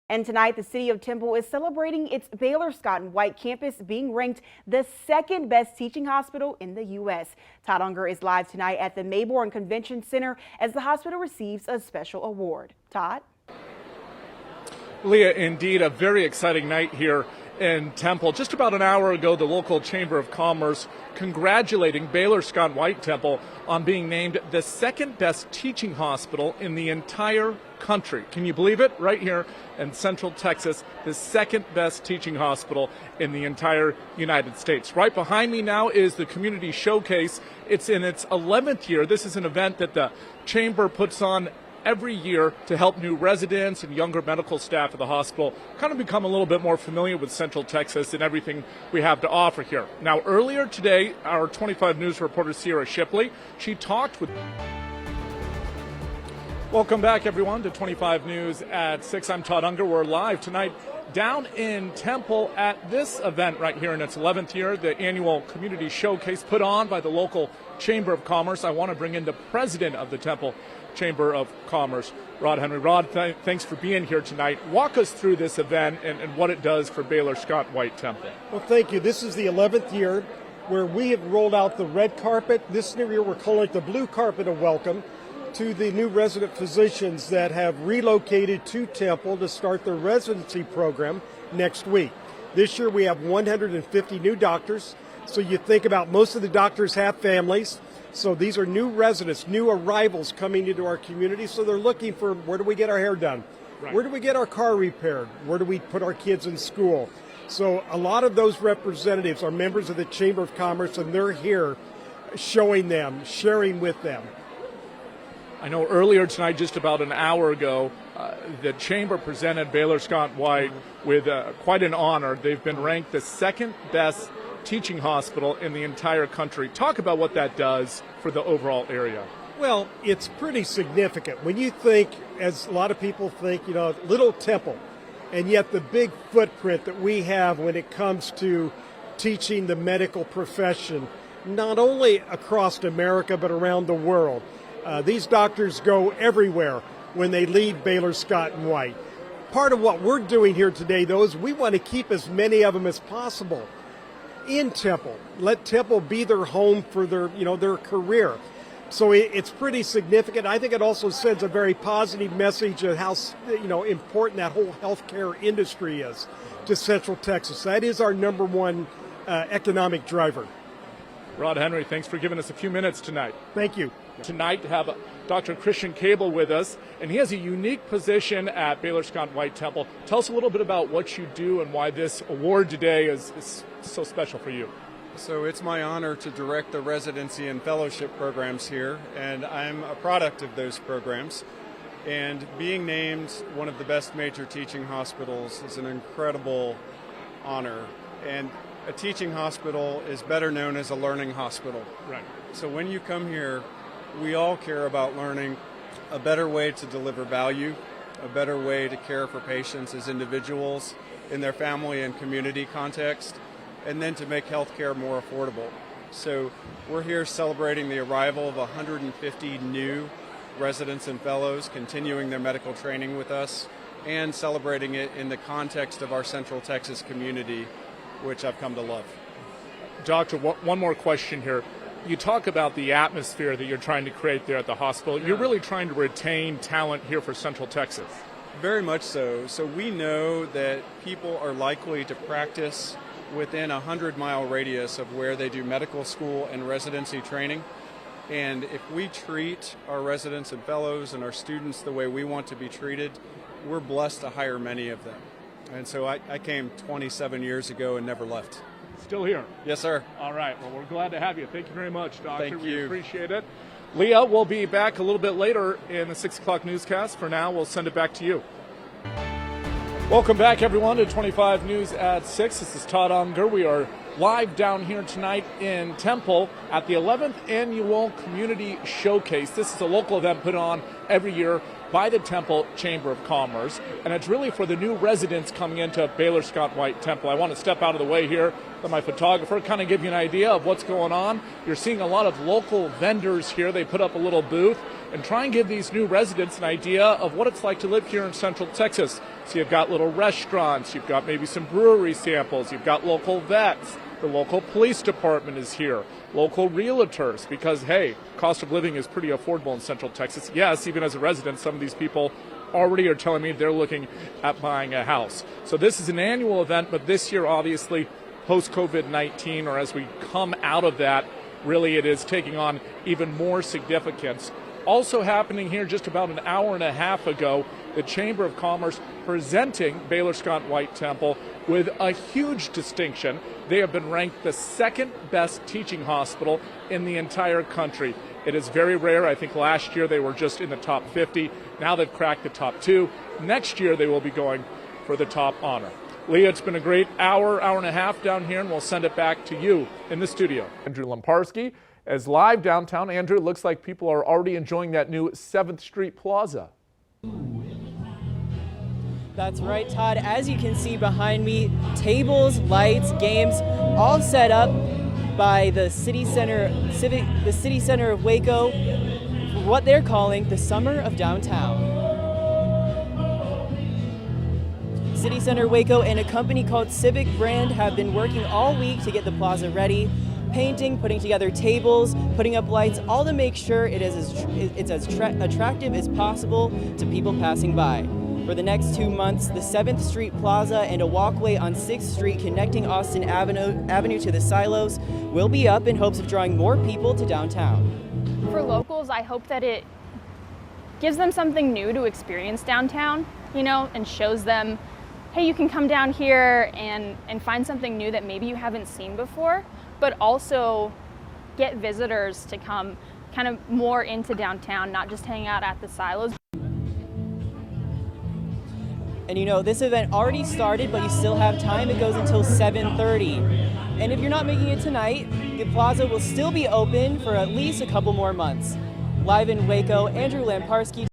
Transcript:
And tonight, the city of Temple is celebrating its Baylor Scott and White campus being ranked the second best teaching hospital in the U.S. Todd Unger is live tonight at the Mayborn Convention Center as the hospital receives a special award. Todd? Leah, indeed, a very exciting night here in Temple. Just about an hour ago, the local Chamber of Commerce congratulating Baylor Scott and White Temple on being named the second best teaching hospital in the entire country. Can you believe it? Right here in Central Texas, the second best teaching hospital in the entire United States. Right behind me now is the Community Showcase. It's in its 11th year. This is an event that the Chamber puts on every year to help new residents and younger medical staff at the hospital kind of become a little bit more familiar with Central Texas and everything we have to offer here. Now, earlier today, our 25 News reporter Sierra Shipley, she talked with... Welcome back, everyone, to 25 News at 6. I'm Todd Unger. We're live tonight down in Temple at this event right here in its 11th year, the annual Community Showcase put on by the local Chamber of Commerce. I want to bring in the president of the Temple Chamber of Commerce, Rod Henry. Rod, thanks for being here tonight. Walk us through this event and what it does for Baylor Scott White Temple. Well, thank you. This is the 11th year where we have rolled out the red carpet. This year we're calling it the blue carpet of welcome to the new resident physicians that have relocated to Temple to start their residency program next week. This year we have 150 new doctors. So you think about most of the doctors have families. So these are new residents, new arrivals coming into our community. So they're looking for, where do we get our hair done? Right. Where do we get our car repaired? Where do we put our kids in school? So a lot of those representatives are members of the Chamber of Commerce, and they're here showing them, sharing with them. I know earlier tonight, just about an hour ago, the Chamber presented Baylor Scott White with quite an honor. They've been ranked the second best teaching hospital in the entire country. Talk about what that does for the overall area. Well, it's pretty significant. When you think, as a lot of people think, little Temple, and yet the big footprint that we have when it comes to teaching the medical profession, not only across America but around the world. These doctors go everywhere when they leave Baylor Scott and White. Part of what we're doing here today, though, is we want to keep as many of them as possible in Temple. Let Temple be their home for their career. So it's pretty significant. I think it also sends a very positive message of how important that whole healthcare industry is to Central Texas. That is our number one economic driver. Rod Henry, thanks for giving us a few minutes tonight. Thank you. Tonight to have Dr. Christian Cable with us, and he has a unique position at Baylor Scott White Temple. Tell us a little bit about what you do and why this award today is so special for you. So it's my honor to direct the residency and fellowship programs here, and I'm a product of those programs. And being named one of the best major teaching hospitals is an incredible honor. And a teaching hospital is better known as a learning hospital. Right. So when you come here, we all care about learning a better way to deliver value, a better way to care for patients as individuals in their family and community context, and then to make healthcare more affordable. So we're here celebrating the arrival of 150 new residents and fellows continuing their medical training with us, and celebrating it in the context of our Central Texas community, which I've come to love. Doctor, one more question here. You talk about the atmosphere that you're trying to create there at the hospital. Yeah. You're really trying to retain talent here for Central Texas. Very much so. So we know that people are likely to practice within a 100-mile radius of where they do medical school and residency training. And if we treat our residents and fellows and our students the way we want to be treated, we're blessed to hire many of them. And so I came 27 years ago and never left. Still here? Yes, sir. All right. Well, we're glad to have you. Thank you very much, Doctor. Thank you. We appreciate it. Leah, we'll be back a little bit later in the 6 o'clock newscast. For now, we'll send it back to you. Welcome back, everyone, to 25 News at 6. This is Todd Unger. We are live down here tonight in Temple at the 11th Annual Community Showcase. This is a local event put on every year by the Temple Chamber of Commerce, and it's really for the new residents coming into Baylor Scott White Temple. I want to step out of the way here, let my photographer kind of give you an idea of what's going on. You're seeing a lot of local vendors here. They put up a little booth. and try and give these new residents an idea of what it's like to live here in Central Texas. So you've got little restaurants, you've got maybe some brewery samples, you've got local vets, the local police department is here, local realtors, because hey, cost of living is pretty affordable in Central Texas. Yes, even as a resident, some of these people already are telling me they're looking at buying a house. So this is an annual event, but this year obviously post-COVID-19, or as we come out of that, really it is taking on even more significance. Also happening here just about an hour and a half ago, the Chamber of Commerce presenting Baylor Scott White Temple with a huge distinction. They have been ranked the second best teaching hospital in the entire country. It is very rare. I think last year they were just in the top 50. Now they've cracked the top 2. Next year they will be going for the top honor. Leah, it's been a great hour and a half down here, and we'll send it back to you in the studio. Andrew Lemparski is live downtown. Andrew, it looks like people are already enjoying that new 7th Street Plaza. That's right, Todd. As you can see behind me, tables, lights, games, all set up by the City Center of Waco for what they're calling the Summer of Downtown. City Center Waco and a company called Civic Brand have been working all week to get the plaza ready, painting, putting together tables, putting up lights, all to make sure it's as attractive as possible to people passing by. For the next 2 months, the 7th Street Plaza and a walkway on 6th Street connecting Austin Avenue to the silos will be up in hopes of drawing more people to downtown. For locals, I hope that it gives them something new to experience downtown, and shows them, hey, you can come down here and find something new that maybe you haven't seen before, but also get visitors to come kind of more into downtown, not just hang out at the silos. And this event already started, but you still have time. It goes until 7:30. And if you're not making it tonight, the plaza will still be open for at least a couple more months. Live in Waco, Andrew Lemparski.